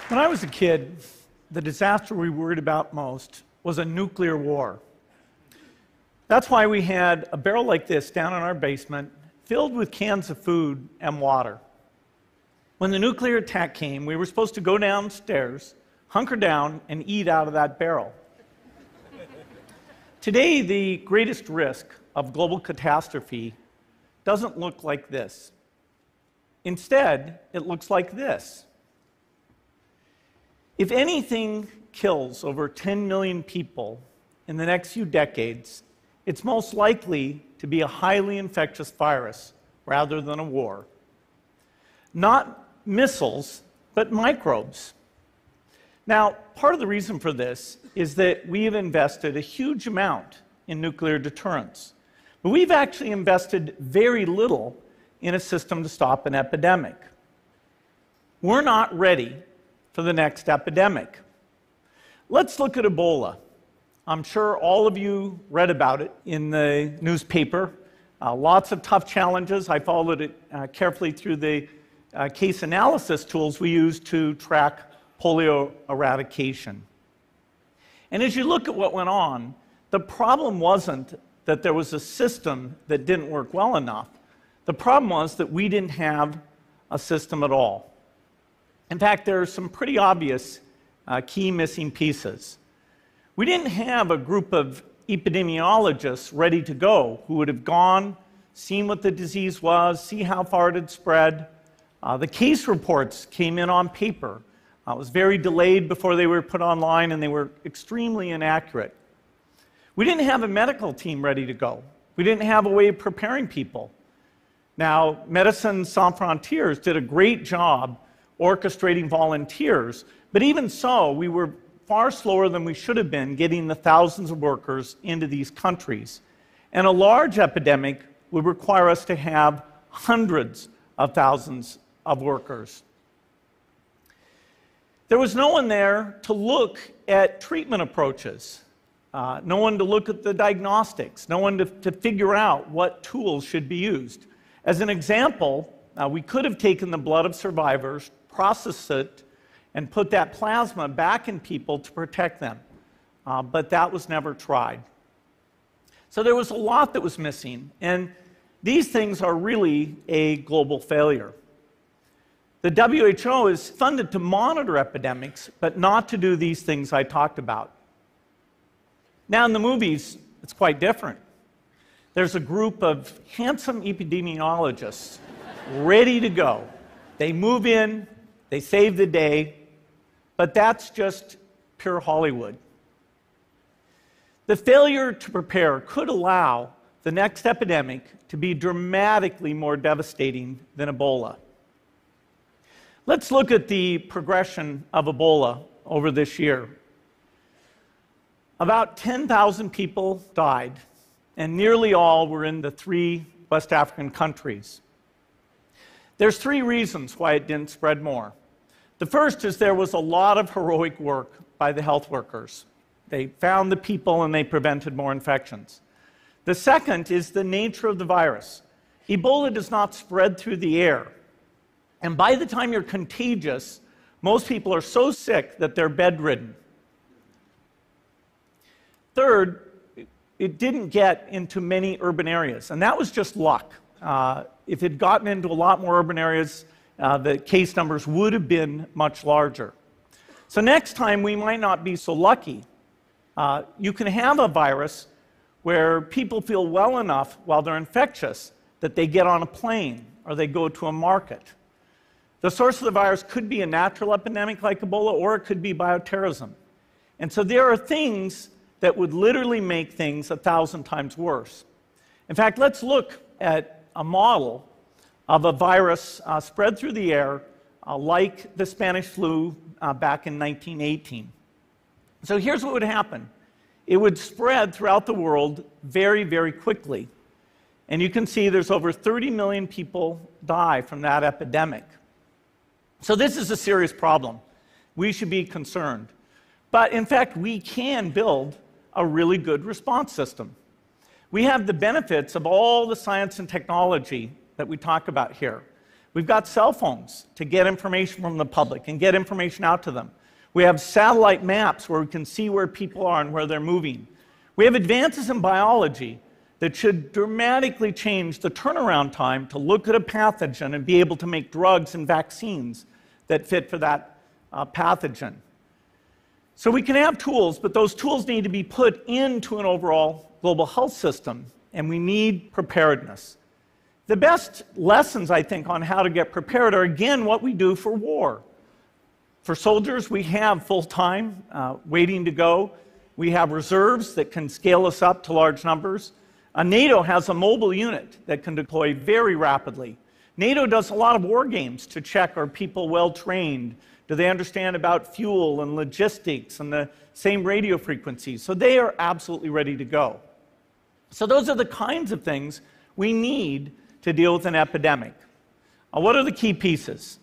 When I was a kid, the disaster we worried about most was a nuclear war. That's why we had a barrel like this down in our basement, filled with cans of food and water. When the nuclear attack came, we were supposed to go downstairs, hunker down, and eat out of that barrel. Today, the greatest risk of global catastrophe doesn't look like this. Instead, it looks like this. If anything kills over 10 million people in the next few decades, it's most likely to be a highly infectious virus rather than a war. Not missiles, but microbes. Now, part of the reason for this is that we have invested a huge amount in nuclear deterrence, but we've actually invested very little in a system to stop an epidemic. We're not ready for the next epidemic. Let's look at Ebola. I'm sure all of you read about it in the newspaper. Lots of tough challenges. I followed it carefully through the case analysis tools we use to track polio eradication. And as you look at what went on, the problem wasn't that there was a system that didn't work well enough. The problem was that we didn't have a system at all. In fact, there are some pretty obvious key missing pieces. We didn't have a group of epidemiologists ready to go who would have gone, seen what the disease was, see how far it had spread. The case reports came in on paper. It was very delayed before they were put online, and they were extremely inaccurate. We didn't have a medical team ready to go. We didn't have a way of preparing people. Now, Médecins Sans Frontières did a great job orchestrating volunteers, but even so, we were far slower than we should have been getting the thousands of workers into these countries. And a large epidemic would require us to have hundreds of thousands of workers. There was no one there to look at treatment approaches, no one to look at the diagnostics, no one to figure out what tools should be used. As an example, we could have taken the blood of survivors, processed it, and put that plasma back in people to protect them. But that was never tried. So there was a lot that was missing, and these things are really a global failure. The WHO is funded to monitor epidemics, but not to do these things I talked about. Now in the movies, it's quite different. There's a group of handsome epidemiologists ready to go. They move in, they save the day, but that's just pure Hollywood. The failure to prepare could allow the next epidemic to be dramatically more devastating than Ebola. Let's look at the progression of Ebola over this year. About 10,000 people died, and nearly all were in the 3 West African countries. There's 3 reasons why it didn't spread more. The first is there was a lot of heroic work by the health workers. They found the people and they prevented more infections. The second is the nature of the virus. Ebola does not spread through the air. And by the time you're contagious, most people are so sick that they're bedridden. Third, it didn't get into many urban areas, and that was just luck. If it had gotten into a lot more urban areas, the case numbers would have been much larger. So next time, we might not be so lucky. You can have a virus where people feel well enough while they're infectious that they get on a plane or they go to a market. The source of the virus could be a natural epidemic like Ebola, or it could be bioterrorism. And so there are things that would literally make things 1,000 times worse. In fact, let's look at a model of a virus spread through the air like the Spanish flu back in 1918. So here's what would happen. It would spread throughout the world very, very quickly. And you can see there's over 30 million people die from that epidemic. So this is a serious problem. We should be concerned. But in fact, we can build a really good response system. We have the benefits of all the science and technology that we talk about here. We've got cell phones to get information from the public and get information out to them. We have satellite maps where we can see where people are and where they're moving. We have advances in biology that should dramatically change the turnaround time to look at a pathogen and be able to make drugs and vaccines that fit for that pathogen. So we can have tools, but those tools need to be put into an overall global health system, and we need preparedness. The best lessons, I think, on how to get prepared are, again, what we do for war. For soldiers, we have full-time waiting to go. We have reserves that can scale us up to large numbers. NATO has a mobile unit that can deploy very rapidly. NATO does a lot of war games to check, are people well-trained? Do they understand about fuel and logistics and the same radio frequencies? So they are absolutely ready to go. So those are the kinds of things we need to deal with an epidemic. What are the key pieces?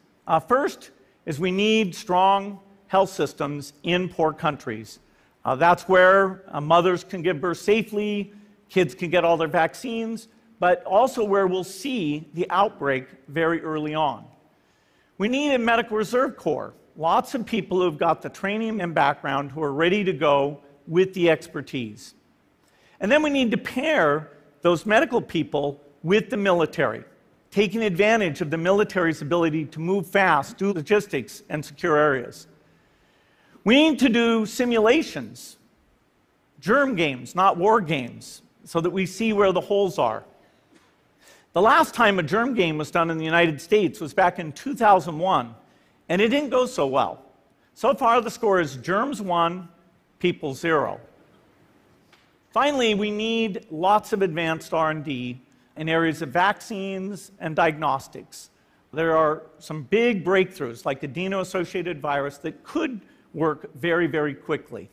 First is we need strong health systems in poor countries. That's where mothers can give birth safely, kids can get all their vaccines, but also where we'll see the outbreak very early on. We need a medical reserve corps, lots of people who've got the training and background who are ready to go with the expertise. And then we need to pair those medical people with the military, taking advantage of the military's ability to move fast, do logistics, and secure areas. We need to do simulations, germ games, not war games, so that we see where the holes are. The last time a germ game was done in the United States was back in 2001, and it didn't go so well. So far, the score is germs 1, people 0. Finally, we need lots of advanced R&D in areas of vaccines and diagnostics. There are some big breakthroughs, like adeno-associated virus, that could work very, very quickly.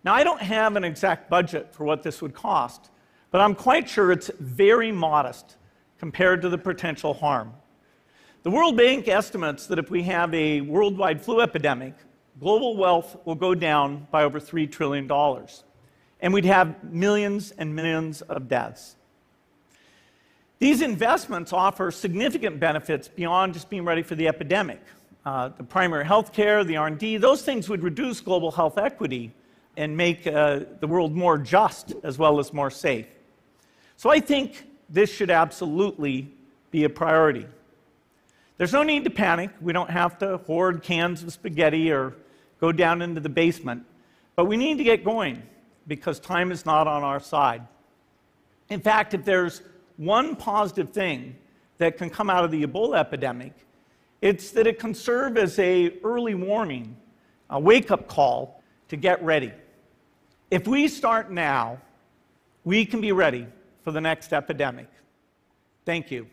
Now, I don't have an exact budget for what this would cost, but I'm quite sure it's very modest compared to the potential harm. The World Bank estimates that if we have a worldwide flu epidemic, global wealth will go down by over $3 trillion, and we'd have millions and millions of deaths. These investments offer significant benefits beyond just being ready for the epidemic. The primary health care, the R&D, those things would reduce global health equity and make the world more just as well as more safe. So I think this should absolutely be a priority. There's no need to panic. We don't have to hoard cans of spaghetti or go down into the basement. But we need to get going because time is not on our side. In fact, if there's one positive thing that can come out of the Ebola epidemic, it's that it can serve as an early warning, a wake-up call to get ready. If we start now, we can be ready for the next epidemic. Thank you.